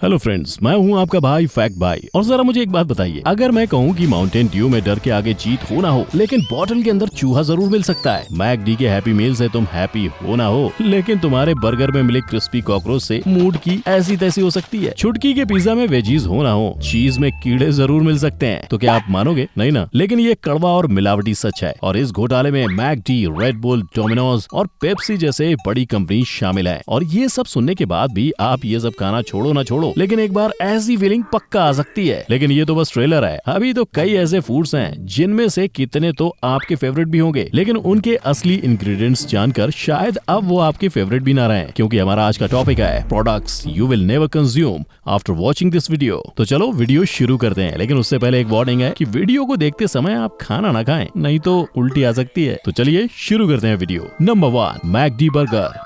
Hello friends, मैं हूं आपका भाई फैक्ट भाई। और जरा मुझे एक बात बताइए, अगर मैं कहूं कि माउंटेन ड्यू में डर के आगे जीत हो ना हो, लेकिन बॉटल के अंदर चूहा जरूर मिल सकता है। मैकडी के हैप्पी मील से तुम हैप्पी हो ना हो, लेकिन तुम्हारे बर्गर में मिले क्रिस्पी कॉकरोच से मूड की ऐसी तैसी हो सकती है। छुटकी के पिज्जा में वेजीज हो ना हो, चीज में कीड़े जरूर मिल सकते हैं। तो क्या आप मानोगे? नहीं ना। लेकिन ये कड़वा और मिलावटी सच है, और इस घोटाले में मैकडी, रेड बुल, डोमिनोज और पेप्सी जैसे बड़ी कंपनी शामिल है। और ये सब सुनने के बाद भी आप ये सब खाना छोड़ो ना छोड़ो, लेकिन एक बार ऐसी फीलिंग पक्का आ सकती है। लेकिन ये तो बस ट्रेलर है, अभी तो कई ऐसे फूड्स हैं जिनमें से कितने तो आपके फेवरेट भी होंगे, लेकिन उनके असली इंग्रेडिएंट्स जानकर शायद अब वो आपके फेवरेट भी ना रहे, क्योंकि हमारा आज का टॉपिक है products you will never consume after watching this video. तो चलो वीडियो शुरू करते हैं, लेकिन उससे पहले एक वार्निंग है कि वीडियो को देखते समय आप खाना ना खाएं, नहीं तो उल्टी आ सकती है। तो चलिए शुरू करते हैं वीडियो। Number 1, McD burger.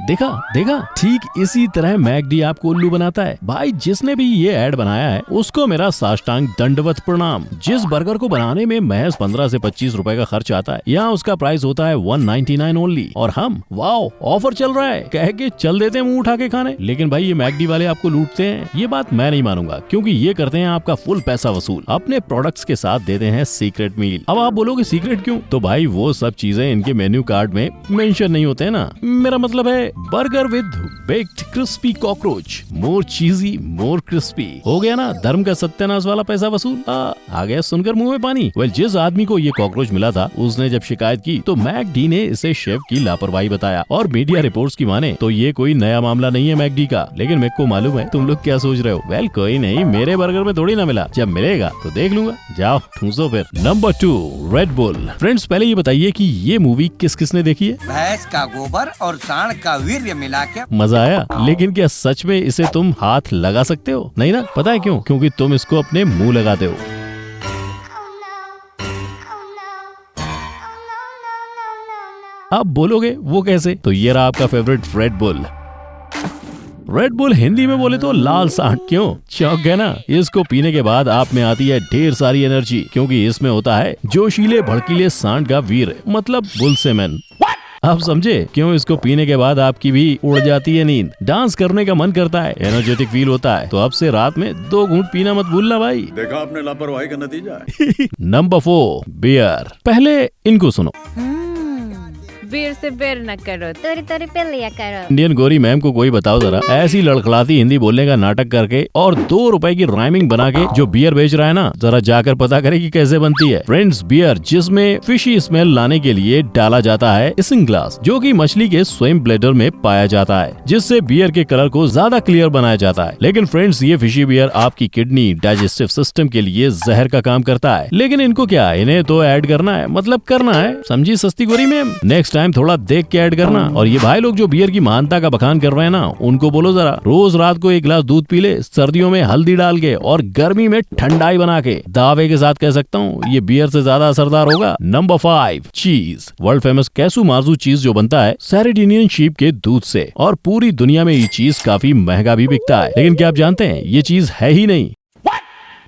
देखा देखा, ठीक इसी तरह मैकडी आपको उल्लू बनाता है। भाई जिसने भी ये ऐड बनाया है उसको मेरा साष्टांग दंडवत प्रणाम। जिस बर्गर को बनाने में महज 15 से 25 रुपए का खर्च आता है, यहाँ उसका प्राइस होता है 199 ओनली। और हम वाओ ऑफर चल रहा है कह के चल देते हैं मुंह उठा के खाने। लेकिन भाई ये मैकडी वाले आपको लूटते हैं, ये बात मैं नहीं मानूंगा, क्योंकि ये करते हैं आपका फुल पैसा वसूल। अपने प्रोडक्ट्स के साथ देते हैं सीक्रेट मील। अब आप बोलोगे सीक्रेट क्यों? तो भाई वो सब चीजें इनके मेन्यू कार्ड में मेंशन नहीं होते हैं ना। मेरा मतलब है burger with baked crispy cockroach, more cheesy more crispy. हो गया ना धर्म का सत्यानाश वाला पैसा वसूल। आ गया सुनकर मुंह में पानी। जिस आदमी को ये कॉकरोच मिला था उसने जब शिकायत की तो मैकडी ने इसे शेफ की लापरवाही बताया, और मीडिया रिपोर्ट्स की माने तो ये कोई नया मामला नहीं है मैकडी का। लेकिन मेरे को मालूम है तुम लोग क्या सोच रहे हो। कोई नहीं, मेरे बर्गर में थोड़ी ना मिला, जब मिलेगा तो देख लूंगा। जाओ ठूसो फिर। Number 2, red bull. फ्रेंड्स पहले ये बताइए कि ये मूवी किस किसने देखी है? भैंस का गोबर और सांड का वीर्य मिला के। मजा आया? लेकिन क्या सच में इसे तुम हाथ लगा सकते हो? नहीं ना। पता है क्यों? क्योंकि तुम इसको अपने मुंह लगाते हो। आप बोलोगे वो कैसे? तो ये रहा आपका favourite red bull. Red bull Hindi में बोले तो लाल सांड। क्यों चौंक गए ना? इसको पीने के बाद आप में आती है ढेर सारी एनर्जी, क्योंकि इसमें होता है जोशीले भड़कीले सांड का वीर, मतलब बुल सेमेन। आप समझे क्यों इसको पीने के बाद आपकी भी उड़ जाती है नींद, डांस करने का मन करता है, एनर्जेटिक फील होता है। तो अब से रात में 2 घूंट पीना मत भूलना भाई। देखा आपने लापरवाही का नतीजा है। Number 4, beer. पहले इनको सुनो। बेर से बेर न करो, तोरी तोरी पे लिया करो। इंडियन गोरी मैम को कोई बताओ जरा, ऐसी लड़खड़ाती हिंदी बोलने का नाटक करके और 2 रुपए की राइमिंग बना के जो बियर बेच रहा है ना, जरा जाकर पता करे कि कैसे बनती है। फ्रेंड्स बियर जिसमें फिशी स्मेल लाने के लिए डाला जाता है इसिंग्लास, जो कि मछली के स्विम ब्लैडर में पाया जाता है, जिससे बियर के कलर को ज्यादा क्लियर बनाया जाता है। लेकिन फ्रेंड्स ये फिशी बियर आपकी किडनी, डाइजेस्टिव सिस्टम के लिए जहर का काम करता है। लेकिन इनको क्या, इन्हें तो ऐड करना है, मतलब करना है। समझी सस्ती गोरी मैम? नेक्स्ट टाइम थोड़ा देख के ऐड करना। और ये भाई लोग जो बियर की महानता का बखान कर रहे हैं ना, उनको बोलो जरा रोज रात को 1 गिलास दूध पी ले, सर्दियों में हल्दी डाल के और गर्मी में ठंडाई बना के। दावे के साथ कह सकता हूँ ये बियर से ज्यादा असरदार होगा। नंबर 5, चीज। वर्ल्ड फेमस कैसू मार्जू चीज जो बनता है सैरेडिनियन शीप के दूध से, और पूरी दुनिया में ये चीज काफी महंगा भी बिकता है। लेकिन क्या आप जानते हैं ये चीज है ही नहीं।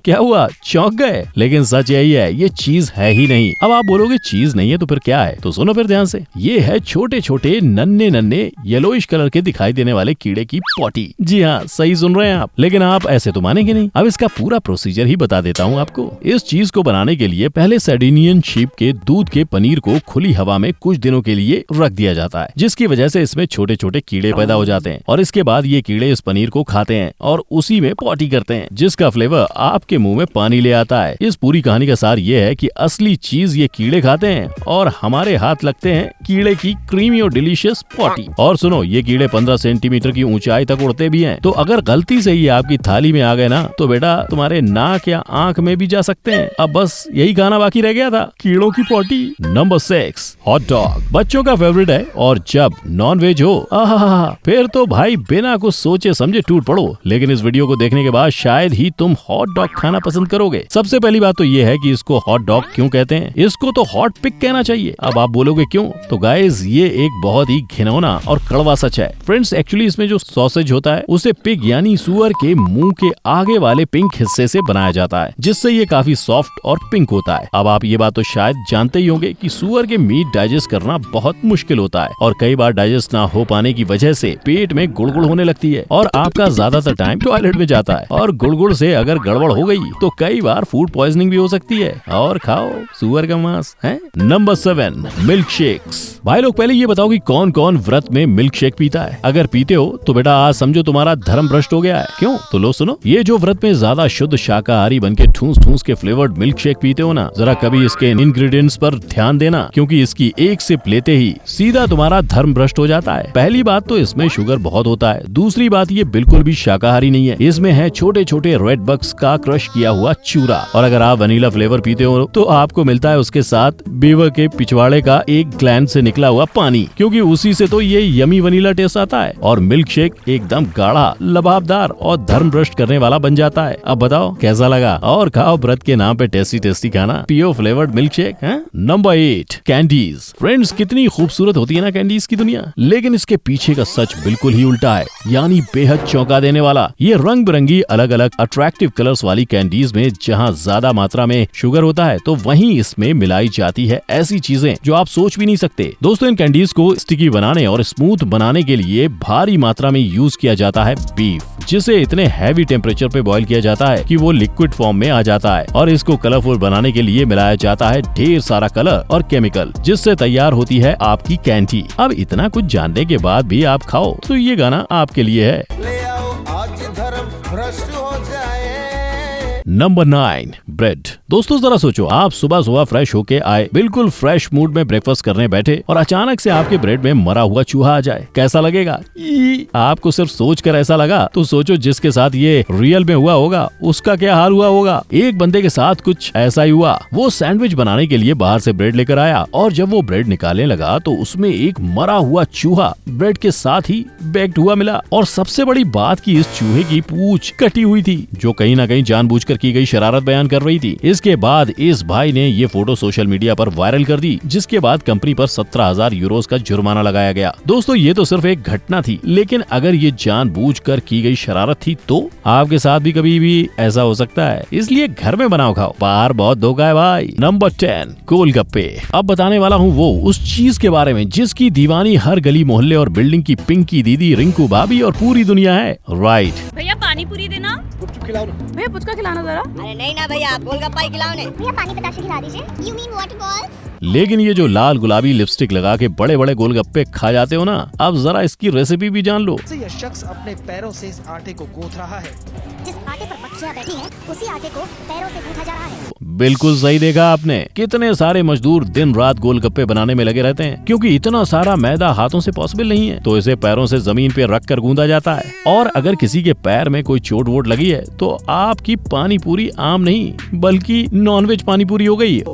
क्या हुआ, चौंक गए? लेकिन सच यही है, ये चीज है ही नहीं। अब आप बोलोगे चीज नहीं है तो फिर क्या है? तो सुनो फिर ध्यान से, ये है छोटे छोटे नन्हे नन्हे येलोइश कलर के दिखाई देने वाले कीड़े की पॉटी। जी हाँ, सही सुन रहे हैं आप। लेकिन आप ऐसे तो मानेंगे नहीं। अब इसका पूरा प्रोसीजर ही बता देता हूँ आपको। इस चीज को बनाने के लिए पहले सैरेडिनियन शीप के दूध के पनीर को खुली हवा में कुछ दिनों के लिए रख दिया जाता है, जिसकी वजह से इसमें छोटे छोटे कीड़े पैदा हो जाते हैं। और इसके बाद ये कीड़े इस पनीर को खाते हैं और उसी में पॉटी करते हैं, जिसका फ्लेवर आपके मुंह में पानी ले आता है। इस पूरी कहानी का सार ये है कि असली चीज ये कीड़े खाते हैं और हमारे हाथ लगते हैं कीड़े की क्रीमी और डिलीशियस पॉटी। और सुनो, ये कीड़े 15 सेंटीमीटर की ऊंचाई तक उड़ते भी हैं। तो अगर गलती से ये आपकी थाली में आ गए ना, तो बेटा तुम्हारे नाक या आंख में भी जा सकते हैं। अब बस यही खाना बाकी रह गया था, कीड़ों की पॉटी। Number 6, hot dog. बच्चों का फेवरेट है, और जब नॉन वेज हो फिर तो भाई बिना कुछ सोचे समझे टूट पड़ो। लेकिन इस वीडियो को देखने के बाद शायद ही तुम हॉट डॉग खाना पसंद करोगे। सबसे पहली बात तो ये है कि इसको हॉट डॉग क्यों कहते हैं, इसको तो हॉट पिग कहना चाहिए। अब आप बोलोगे क्यों, तो गाइस ये एक बहुत ही घिनौना और कड़वा सच है। फ्रेंड्स एक्चुअली इसमें जो सॉसेज होता है उसे पिग यानी सुअर के मुंह के आगे वाले पिंक हिस्से से बनाया जाता है, जिससे ये काफी सॉफ्ट और पिंक होता है। अब आप ये बात तो शायद जानते ही होंगे कि सुअर के मीट डाइजेस्ट करना बहुत मुश्किल होता है और कई बार डाइजेस्ट ना हो पाने की वजह से पेट में गुड़गुड़ होने लगती है और आपका ज्यादातर टाइम टॉयलेट में जाता है। और गुड़गुड़ से अगर गड़बड़ हो गई तो कई बार फूड पॉइजनिंग भी हो सकती है। और खाओ सुअर का मांस है। Number 7 milk shakes. भाई लोग पहले ये बताओ कि कौन कौन व्रत में मिल्क शेक पीता है। अगर पीते हो तो बेटा आज समझो तुम्हारा धर्म भ्रष्ट हो गया है। क्यों, तो लो सुनो, ये जो व्रत में ज्यादा शुद्ध शाकाहारी बनके ठूस ठूस के फ्लेवर्ड मिल्क शेक पीते हो ना, जरा कभी इसके इंग्रेडिएंट्स पर ध्यान देना, क्योंकि इसकी एक सिप लेते ही सीधा तुम्हारा धर्म भ्रष्ट हो जाता है। पहली बात तो इसमें शुगर बहुत होता है, दूसरी बात ये बिल्कुल भी शाकाहारी नहीं है। इसमें है छोटे छोटे रेड बग्स का क्रश किया हुआ चूरा, और अगर आप वनीला फ्लेवर पीते हो तो आपको मिलता है उसके साथ बीवर के पिछवाड़े का एक ग्लैंड से निकला हुआ पानी, क्योंकि उसी से तो ये यमी वनीला टेस्ट आता है और मिल्क शेक एकदम गाढ़ा, लबाबदार और धर्म भ्रष्ट करने वाला बन जाता है। अब बताओ कैसा लगा, और खाओ व्रत के नाम पे टेस्टी टेस्टी खाना, पियो flavoured milk shake. Number 8 candies. Friends कितनी खूबसूरत होती है ना कैंडीज की दुनिया, लेकिन इसके पीछे का सच बिल्कुल ही उल्टा है, यानी बेहद चौंका देने वाला। ये रंग बिरंगी अलग अलग अट्रैक्टिव कलर्स वाली कैंडीज में जहाँ ज्यादा मात्रा में शुगर होता है, तो वहीं इसमें मिलाई जाती है ऐसी चीजें जो आप सोच भी नहीं सकते। दोस्तों इन कैंडीज को स्टिकी बनाने और स्मूथ बनाने के लिए भारी मात्रा में यूज किया जाता है बीफ, जिसे इतने हैवी टेम्परेचर पे बॉईल किया जाता है कि वो लिक्विड फॉर्म में आ जाता है, और इसको कलरफुल बनाने के लिए मिलाया जाता है ढेर सारा कलर और केमिकल, जिससे तैयार होती है आपकी कैंडी। अब इतना कुछ जानने के बाद भी आप खाओ तो ये गाना आपके लिए है। ले आओ आज धर्म भ्रष्ट हो जाए। Number 9 bread. दोस्तों जरा सोचो, आप सुबह सुबह फ्रेश होके आए, बिल्कुल फ्रेश मूड में ब्रेकफास्ट करने बैठे और अचानक से आपके ब्रेड में मरा हुआ चूहा आ जाए, कैसा लगेगा? आपको सिर्फ सोचकर ऐसा लगा तो सोचो जिसके साथ ये रियल में हुआ होगा उसका क्या हाल हुआ होगा। एक बंदे के साथ कुछ ऐसा ही हुआ। वो सैंडविच बनाने के लिए बाहर से ब्रेड लेकर आया और जब वो ब्रेड निकालने लगा तो उसमें एक मरा हुआ चूहा ब्रेड के साथ ही बेक्ड हुआ मिला। और सबसे बड़ी बात कि इस चूहे की पूंछ कटी हुई थी, जो कहीं ना कहीं जानबूझकर की गई शरारत बयान कर रही थी। इसके बाद इस भाई ने ये फोटो सोशल मीडिया पर वायरल कर दी, जिसके बाद कंपनी पर 17,000 यूरोस का जुर्माना लगाया गया। दोस्तों ये तो सिर्फ एक घटना थी, लेकिन अगर ये जानबूझकर की गई शरारत थी तो आपके साथ भी कभी भी ऐसा हो सकता है, इसलिए घर में बनाओ खाओ, बाहर बहुत धोखा है भाई। नंबर 10 गोलगप्पे। अब बताने वाला हूँ वो उस चीज के बारे में जिसकी दीवानी हर गली मोहल्ले और बिल्डिंग की पिंकी दीदी, रिंकू भाभी और पूरी दुनिया है। राइट, भैया पानी पूरी देना। भैया पुचका खिलाना जरा। अरे नहीं ना भैया, गोलगप्पा ही खिलाओ ने। भैया पानी बताशे खिला दीजिए। You mean water balls? लेकिन ये जो लाल गुलाबी लिपस्टिक लगा के बड़े बड़े गोलगप्पे खा जाते हो ना, अब जरा इसकी रेसिपी भी जान लो। यह शख्स अपने पैरों से इस आटे को गूंथ रहा है। जिस आटे पर मक्खियाँ बैठी हैं, उसी आटे को पैरों से गूंथा जा रहा है। बिल्कुल सही देखा आपने। कितने सारे मजदूर दिन रात गोलगप्पे बनाने में लगे रहते हैं, क्योंकि इतना सारा मैदा हाथों से पॉसिबल नहीं है, तो इसे पैरों से जमीन पे रख कर गूंदा जाता है। और अगर किसी के पैर में कोई चोट वोट लगी है तो आपकी पानी पूरी आम नहीं बल्कि नॉनवेज पानी पूरी हो गई है।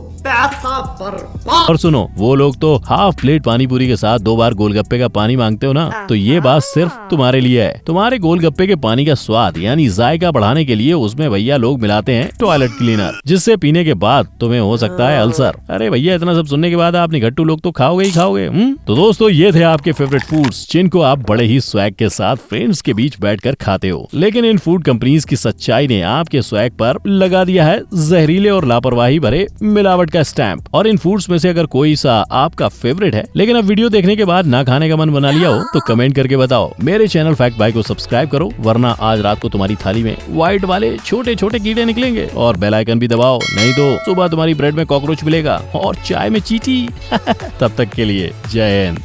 और सुनो, वो लोग तो हाफ प्लेट पानी पूरी के साथ 2 बार गोलगप्पे का पानी मांगते हो ना, तो ये बात सिर्फ तुम्हारे लिए है। तुम्हारे गोलगप्पे के पानी का स्वाद यानी जायका बढ़ाने के लिए उसमें भैया लोग मिलाते हैं टॉयलेट क्लीनर, जिससे पीने के बाद तुम्हें हो सकता है अल्सर। अरे भैया इतना सब सुनने के बाद आप निगट्टू लोग तो खाओगे ही खाओगे। तो दोस्तों ये थे आपके फेवरेट फूड्स, जिनको आप बड़े ही स्वैग के साथ फ्रेंड्स के बीच बैठकर खाते हो। लेकिन इन फूड कंपनीज की सच्चाई ने आपके स्वैग पर लगा दिया है जहरीले और लापरवाही भरे मिलावट का स्टैंप। और इन फूड्स में से अगर कोई सा आपका फेवरेट है, लेकिन अब वीडियो देखने के बाद ना खाने का मन बना लिया हो, तो कमेंट करके बताओ। मेरे चैनल फैक्ट बाय को सब्सक्राइब करो, वरना आज रात को तुम्हारी थाली में व्हाइट वाले छोटे छोटे कीड़े निकलेंगे। और बेल आइकन भी दबाओ, नहीं तो सुबह तुम्हारी ब्रेड में कॉकरोच मिलेगा और चाय में चींटी। तब तक के लिए जय हिंद।